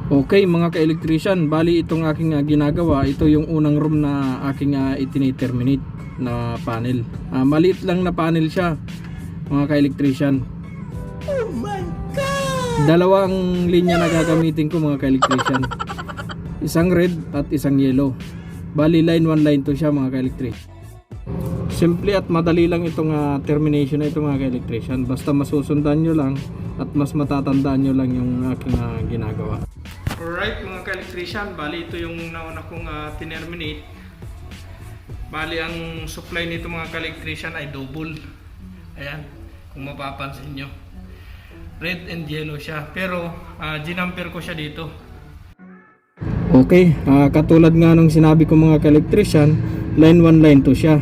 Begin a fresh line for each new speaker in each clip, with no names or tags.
Okay mga ka-electrician, bali itong aking ginagawa, ito yung unang room na aking itini-terminate na panel. Maliit lang na panel siya mga ka-electrician.
Oh my God!
Dalawang linya na gagamitin ko mga ka-electrician. Isang red at isang yellow. Bali line 1 line 2 siya mga ka-electrician. Simple at madali lang itong termination na ito mga ka-electrician. Basta masusundan nyo lang at mas matatandaan nyo lang yung aking ginagawa. Alright mga ka-electrician, bali ito yung nauna kong tinerminate. Bali ang supply nito mga ka-electrician ay double. Ayan, kung mapapansin nyo, red and yellow siya, pero ginamper ko siya dito. Okay, katulad nga nung sinabi ko mga ka-electrician, line 1 line 2 siya.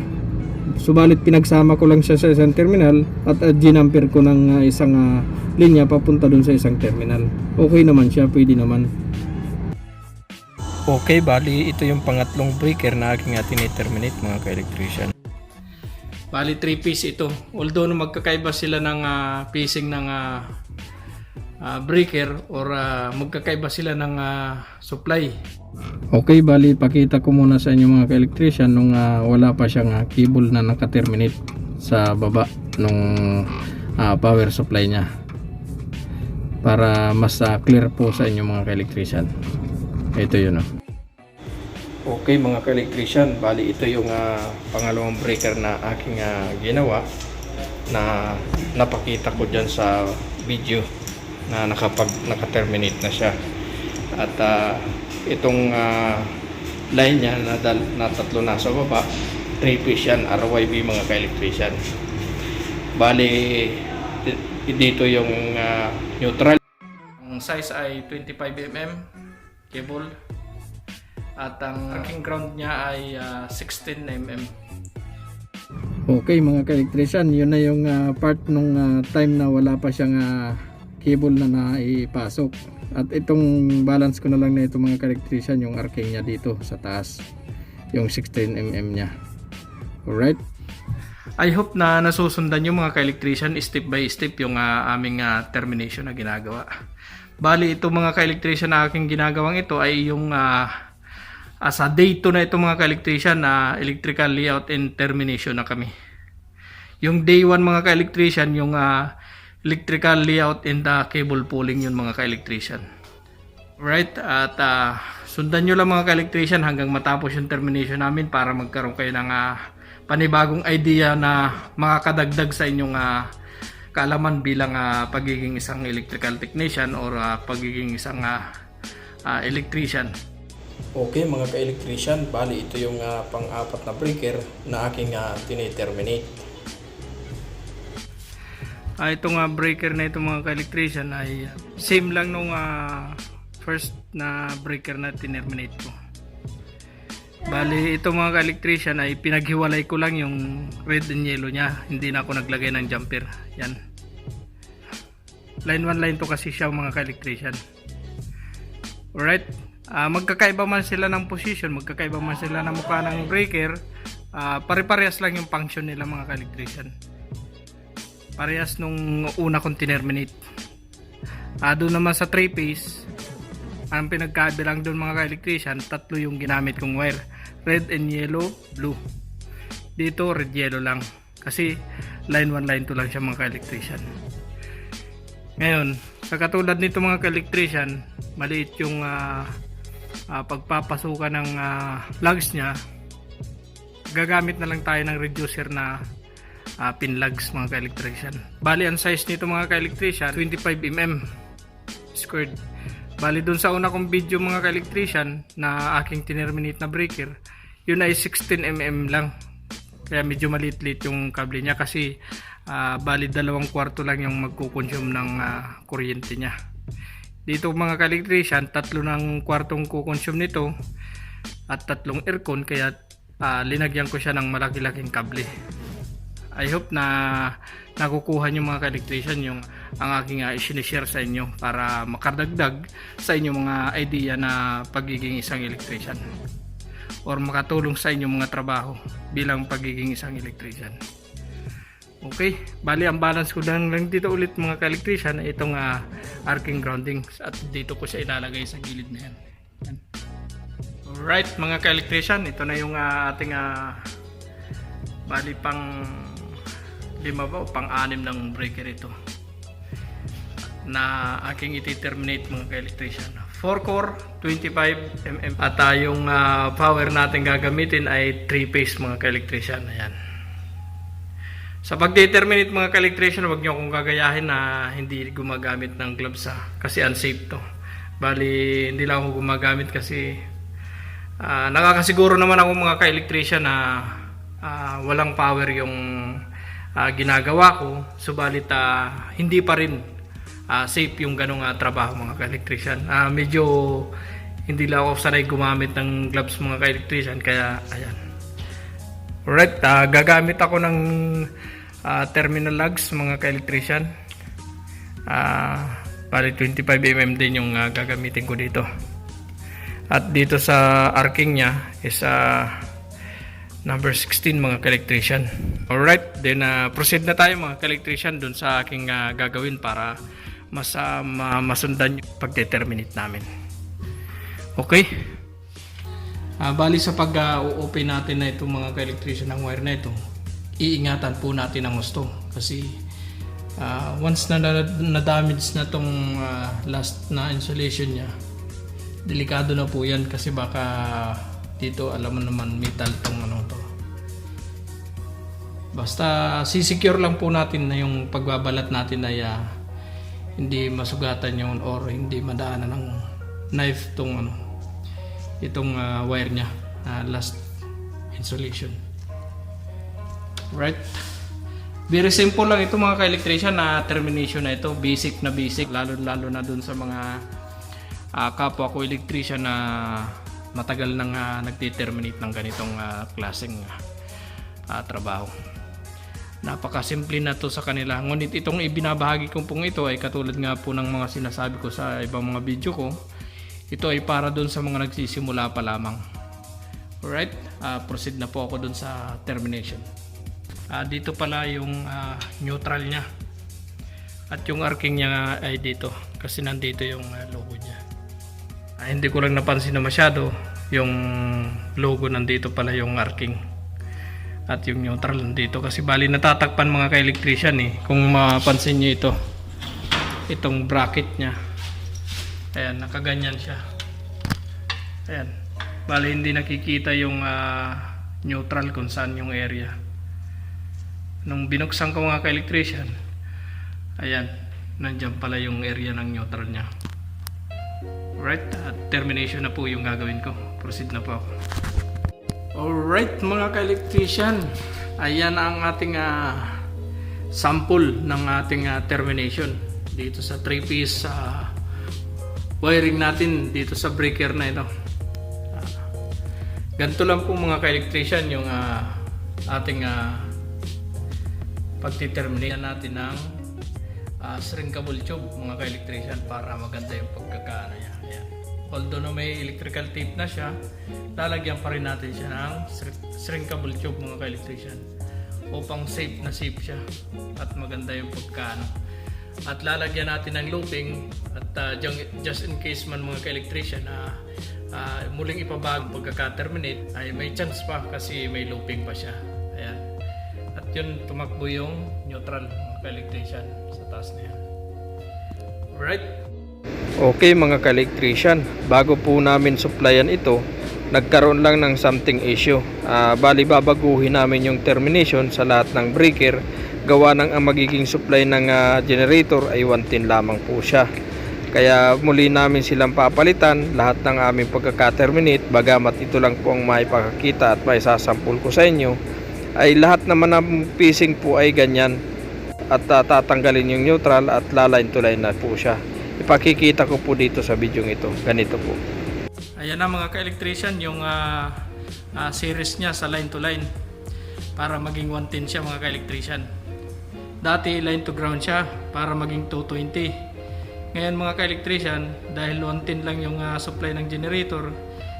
Subalit pinagsama ko lang siya sa isang terminal at ginamper ko ng isang linya papunta dun sa isang terminal. Okay naman siya, pwede naman. Okay, bali ito yung pangatlong breaker na aking tiniterminate mga ka-electrician. Bali 3 piece ito. Although magkakaiba sila ng piecing ng breaker or magkakaiba sila ng supply. Okay, bali pakita ko muna sa inyo mga ka-electrician nung wala pa siyang cable na naka-terminate sa baba nung power supply niya, para mas clear po sa inyo mga ka-electrician. Ito yun Okay mga ka-electrician, bali ito yung pangalawang breaker na aking ginawa, na napakita ko dyan sa video na naka-terminate na siya. At itong line niya na tatlo na sa baba, 3 piece yan, RYB mga ka-electrician. Bali dito yung neutral. Ang size ay 25mm cable at ang aking ground niya ay 16mm. Okay mga ka-electrician, yun na yung part nung time na wala pa siyang cable na naipasok. At itong balance ko na lang na ito mga ka-electrician, yung arcing niya dito sa taas, yung 16mm niya. Alright, I hope na nasusundan yung mga ka-electrician step by step yung aming termination na ginagawa. Bali ito mga ka-electrician na aking ginagawang ito ay yung sa day 2 na ito mga ka-electrician na electrical layout and termination na kami. Yung day 1 mga ka-electrician yung electrical layout and cable pulling yun mga ka-electrician. Right, at sundan nyo lang mga ka-electrician hanggang matapos yung termination namin para magkaroon kayo ng panibagong idea na makakadagdag sa inyong kaalaman bilang pagiging isang electrical technician or pagiging isang electrician. Okay mga ka-electrician, bali ito yung pang-apat na breaker na aking tiniterminate. Itong breaker na ito mga ka-electrician ay same lang nung first na breaker na tinerminate ko. Bali ito mga ka-electrician ay pinaghiwalay ko lang yung red and yellow niya, hindi na ako naglagay ng jumper. Yan, line 1 line 2 kasi siya mga ka-electrician. Alright, magkakaiba man sila ng position, magkakaiba man sila ng mukha ng breaker, pare-parehas lang yung function nila mga ka-electrician. Parehas nung una kong tinerminate. Doon naman sa 3 piece, ang pinagkabilang doon mga ka-electrician, tatlo yung ginamit kong wire, red and yellow, blue. Dito red yellow lang kasi line 1 line 2 lang siya mga ka-electrician. Ngayon, sa katulad nito mga ka-electrician, maliit yung pagpapasukan ng lugs nya, gagamit na lang tayo ng reducer na pin lugs mga ka-electrician. Bali ang size nito mga ka-electrician 25mm squared. Bali dun sa una kong video mga ka-electrician na aking tinerminate na breaker, yun ay 16mm lang, kaya medyo maliit-liit yung kable niya kasi bali 2/4 lang yung magkukonsume ng kuryente niya. Dito mga ka-electrician, 3/4 kukonsume nito at 3 aircon, kaya linagyan ko siya ng malaki-laking kable. I hope na nakukuha nyo mga ka-electrician yung ang aking isinishare sa inyo para makadagdag sa inyong mga idea na pagiging isang electrician or makatulong sa inyong mga trabaho bilang pagiging isang electrician. Okay, bali ang balance ko lang dito ulit mga ka-electrician ay itong arcing grounding at dito ko siya ilalagay sa gilid na yan. Yan. Alright mga ka-electrician, ito na yung ating bali pang 5 ba o pang 6 ng breaker ito na aking iti-terminate mga ka-electrician. 4 core 25 mm at yung power natin gagamitin ay 3 phase mga ka-electrician. Ayan. Sa pag-determinate mga ka-electrician, huwag nyo akong gagayahin na hindi gumagamit ng gloves kasi unsafe to. Bali, hindi lang ako gumagamit kasi nakakasiguro naman ako mga ka-electrician na walang power yung ginagawa ko. Subalit hindi pa rin safe yung ganong trabaho mga ka-electrician. Medyo hindi lang ako sanay gumamit ng gloves mga ka-electrician, kaya ayan. Alright, gagamit ako ng terminal lugs mga ka-electrician. Bali 25mm din yung gagamitin ko dito. At dito sa arcing nya is number 16 mga ka-electrician. Alright, then proceed na tayo mga ka-electrician dun sa aking gagawin para mas masundan yung pag-determinate namin. Okay. Bali sa pag-open natin na itong mga ka-electrician ng wire na ito, iingatan po natin ang gusto kasi once na damage na itong last na insulation nya, delikado na po yan kasi baka dito alam mo naman metal tong to. Basta sisecure lang po natin na yung pagbabalat natin ay hindi masugatan yun or hindi madaanan ng knife itong wire nya last insulation. Right, very simple lang ito mga ka-electrician na termination na ito, basic lalo na dun sa mga kapwa ko electrician na matagal nang nagde-terminate ng ganitong klaseng trabaho. Napakasimple na to sa kanila, ngunit itong ibinabahagi ko pong ito ay katulad nga po ng mga sinasabi ko sa ibang mga video ko, ito ay para dun sa mga nagsisimula pa lamang. Alright, proceed na po ako dun sa termination. Dito pala yung neutral nya at yung arcing nya ay dito kasi nandito yung logo nya. Hindi ko lang napansin na masyado yung logo, nandito pala yung arcing at yung neutral nandito kasi bali natatakpan mga ka-electrician kung mapansin nyo itong bracket nya, ayan, nakaganyan siya, ayan, bali hindi nakikita yung neutral kung saan yung area. Nung binuksan ko mga ka-electrician, ayan, nandyan pala yung area ng neutral nya. Alright, termination na po yung gagawin ko. Proceed na po ako. Alright mga ka-electrician, ayan ang ating sample ng ating termination dito sa 3-piece wiring natin dito sa breaker na ito. Ganito lang po mga ka-electrician yung ating pagti-terminate natin ng shrinkable tube mga ka-electrician para maganda yung pagkakaano niya. Ayan. Although na may electrical tape na siya, lalagyan pa rin natin siya ng shrinkable tube mga ka-electrician upang safe siya at maganda yung pagkakaano. At lalagyan natin ng looping at just in case man mga ka-electrician muling ipabago pagkaka-terminate ay may chance pa kasi may looping pa siya. Ayan. At yun, tumakbo yung neutral mga ka-electrician sa taas na yan. Alright. Okay mga ka-electrician, bago po namin supplyan ito, nagkaroon lang ng something issue. Bali babaguhin namin yung termination sa lahat ng breaker, gawa ng ang magiging supply ng generator ay 110 lamang po siya. Kaya muli namin silang papalitan lahat ng aming pagkaka-terminate. Bagamat ito lang po ang maipakakita at maisasampul ko sa inyo, ay lahat naman ng piecing po ay ganyan at tatanggalin yung neutral at line to line na po siya. Ipakikita ko po dito sa video ito, ganito po. Ayan na mga ka-electrician yung series niya sa line to line para maging 110 siya mga ka-electrician. Dati line to ground siya para maging 220. Ngayon mga ka-electrician, dahil 110 lang yung supply ng generator,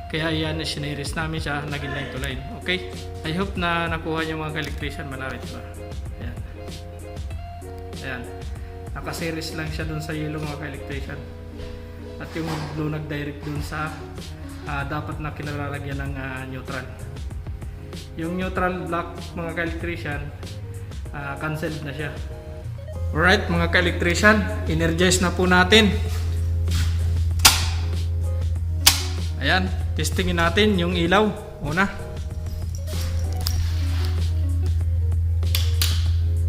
kaya yan, sineries namin siya, naging line to line. Okay? I hope na nakuha niyo mga ka-electrician, malapit ba? Ayan. Ayan. Naka-series lang siya dun sa yellow mga ka-electrician. At yung blue nag-direct dun sa dapat na kinalalagyan ng neutral. Yung neutral black mga ka-electrician, cancelled na siya. Alright mga ka-electrician, energize na po natin. Ayan, testingin natin yung ilaw. Una.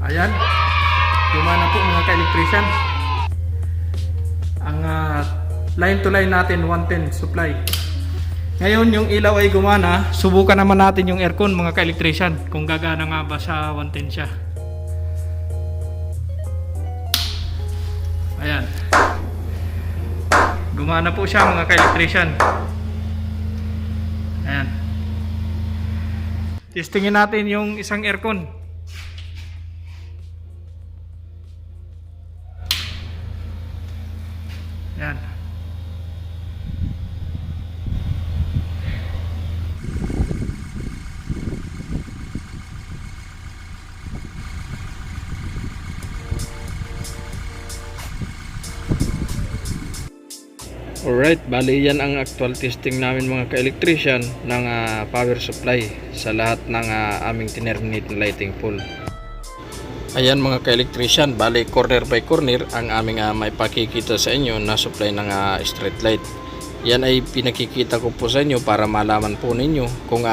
Ayan, gumana po mga ka-electrician. Ang line to line natin 110 supply. Ngayon yung ilaw ay gumana. Subukan naman natin yung aircon mga ka-electrician, kung gagana nga ba sa 110 siya. Ayan, gumana po siya mga ka-electrician. Ayan, testingin natin yung isang aircon. Ayan. Alright, bali yan ang actual testing namin mga ka-electrician ng power supply sa lahat ng aming tinerminate na lighting pole. Ayan mga ka-electrician, bali corner by corner ang aming may pakikita sa inyo na supply ng street light. Yan ay pinakikita ko po sa inyo para malaman po ninyo kung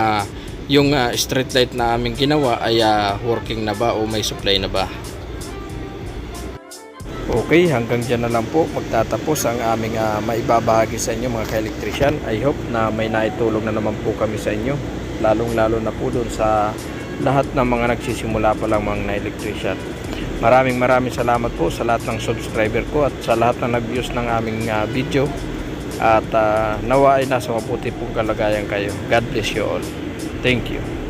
yung street light na aming ginawa ay working na ba o may supply na ba. Okay, hanggang dyan na lang po magtatapos ang aming maibabahagi sa inyo mga ka-electrician. I hope na may naitulong na naman po kami sa inyo, lalong-lalo na po doon sa lahat ng mga nagsisimula pa lang mga na-electrician. Maraming salamat po sa lahat ng subscriber ko at sa lahat na nag-views ng aming video. At nawa ay nasa mabuti pong kalagayan kayo. God bless you all. Thank you.